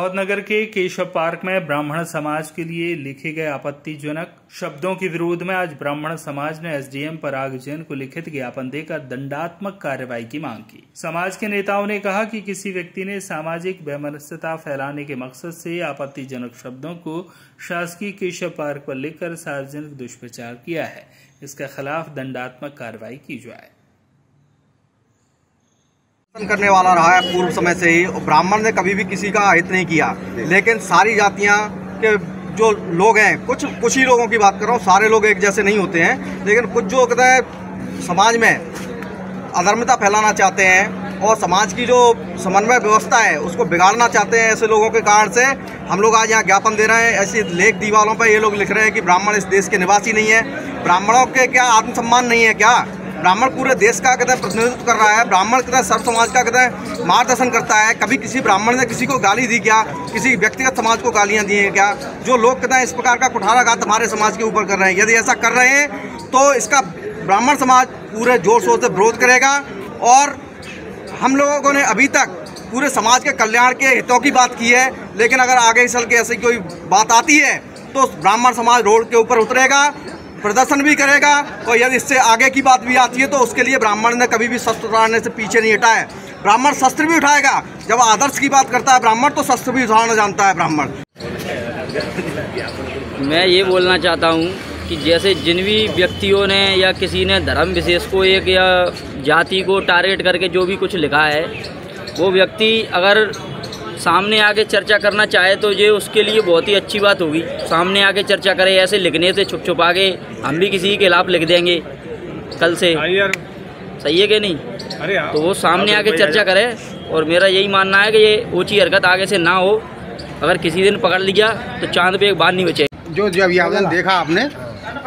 गौहतनगर के केशव पार्क में ब्राह्मण समाज के लिए लिखे गए आपत्तिजनक शब्दों के विरोध में आज ब्राह्मण समाज ने एसडीएम पराग जैन को लिखित ज्ञापन देकर दंडात्मक कार्रवाई की मांग की। समाज के नेताओं ने कहा कि किसी व्यक्ति ने सामाजिक वैमनस्यता फैलाने के मकसद से आपत्तिजनक शब्दों को शासकीय केशव पार्क पर लिखकर सार्वजनिक दुष्प्रचार किया है। इसके खिलाफ दंडात्मक कार्रवाई की जाए। करने वाला रहा है पूर्व समय से ही। ब्राह्मण ने कभी भी किसी का हित नहीं किया, लेकिन सारी जातियां के जो लोग हैं, कुछ ही लोगों की बात कर रहा हूँ, सारे लोग एक जैसे नहीं होते हैं, लेकिन कुछ जो कहते हैं समाज में अधर्मता फैलाना चाहते हैं और समाज की जो समन्वय व्यवस्था है उसको बिगाड़ना चाहते हैं। ऐसे लोगों के कारण से हम लोग आज यहाँ ज्ञापन दे रहे हैं। ऐसी लेख दीवारों पर ये लोग लिख रहे हैं कि ब्राह्मण इस देश के निवासी नहीं है। ब्राह्मणों के क्या आत्मसम्मान नहीं है क्या? ब्राह्मण पूरे देश का कहते हैं प्रतिनिधित्व कर रहा है। ब्राह्मण कहते हैं सर्व समाज का कहते हैं मार्गदर्शन करता है। कभी किसी ब्राह्मण ने किसी को गाली दी क्या? किसी व्यक्तिगत समाज को गालियां दी हैं क्या? जो लोग कहते हैं इस प्रकार का कुठाराघात हमारे समाज के ऊपर कर रहे हैं, यदि ऐसा कर रहे हैं तो इसका ब्राह्मण समाज पूरे जोर शोर से विरोध करेगा। और हम लोगों ने अभी तक पूरे समाज के कल्याण के हितों की बात की है, लेकिन अगर आगे चल के ऐसी कोई बात आती है तो ब्राह्मण समाज रोड के ऊपर उतरेगा, प्रदर्शन भी करेगा। और यदि इससे आगे की बात भी आती है तो उसके लिए ब्राह्मण ने कभी भी शस्त्र उठाने से पीछे नहीं हटा है। ब्राह्मण शस्त्र भी उठाएगा। जब आदर्श की बात करता है ब्राह्मण तो शस्त्र भी उठाना जानता है ब्राह्मण। मैं ये बोलना चाहता हूँ कि जैसे जिन भी व्यक्तियों ने या किसी ने धर्म विशेष को एक या जाति को टारगेट करके जो भी कुछ लिखा है, वो व्यक्ति अगर सामने आके चर्चा करना चाहे तो ये उसके लिए बहुत ही अच्छी बात होगी। सामने आके चर्चा करे, ऐसे लिखने से छुप छुपा के हम भी किसी के खिलाफ लिख देंगे कल से, सही है कि नहीं? तो वो सामने आके चर्चा करे। और मेरा यही मानना है कि ये ऊंची हरकत आगे से ना हो। अगर किसी दिन पकड़ लिया तो चांद पे एक बात नहीं बचे। जो जब ये आवेदन देखा आपने,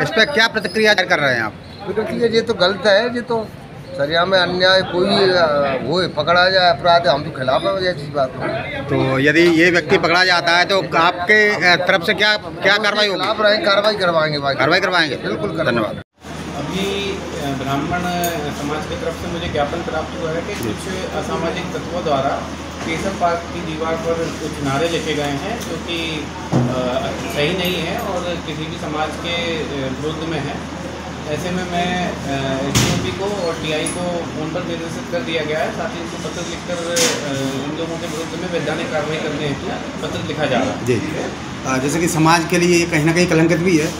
इस पर क्या प्रतिक्रिया कर रहे हैं आप? प्रतिक्रिया ये तो गलत है। ये तो सरिया में अन्याय कोई वो पकड़ा जाए अपराध, हम तो खिलाफ है ऐसी बात। तो यदि ये व्यक्ति पकड़ा जाता है तो आपके तरफ से क्या कार्रवाई होगी? कार्रवाई करवाएंगे बिल्कुल। धन्यवाद। अभी ब्राह्मण समाज की तरफ से मुझे ज्ञापन प्राप्त हुआ है कि कुछ असामाजिक तत्वों द्वारा केशव पार्क की दीवार पर कुछ नारे लिखे गए हैं जो कि सही नहीं है और किसी भी समाज के विरुद्ध में है। ऐसे में मैं एसडीएम को और टीआई को फोन पर निर्देशित कर दिया गया है। साथ ही इनको पत्र लिखकर इन लोगों के विरुद्ध में वैधानिक कार्रवाई करने हेतु पत्र लिखा जा रहा है। जी, जैसे कि समाज के लिए कहीं ना कहीं कलंकित भी है,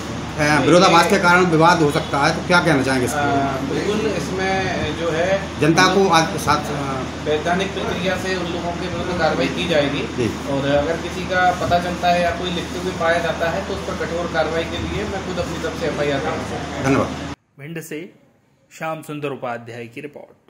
विरोधाभास के कारण विवाद हो सकता है, तो क्या कहना चाहेंगे इसमें? बिल्कुल, इसमें जो है जनता को साथ वैधानिक प्रक्रिया से उन लोगों के विरुद्ध कार्रवाई की जाएगी। और अगर किसी का पता चलता है या कोई लिखते हुए पाया जाता है तो उस पर कठोर कार्रवाई के लिए मैं खुद अपनी तरफ से FIR करूँगा। धन्यवाद। भिंड से श्याम सुंदर उपाध्याय की रिपोर्ट।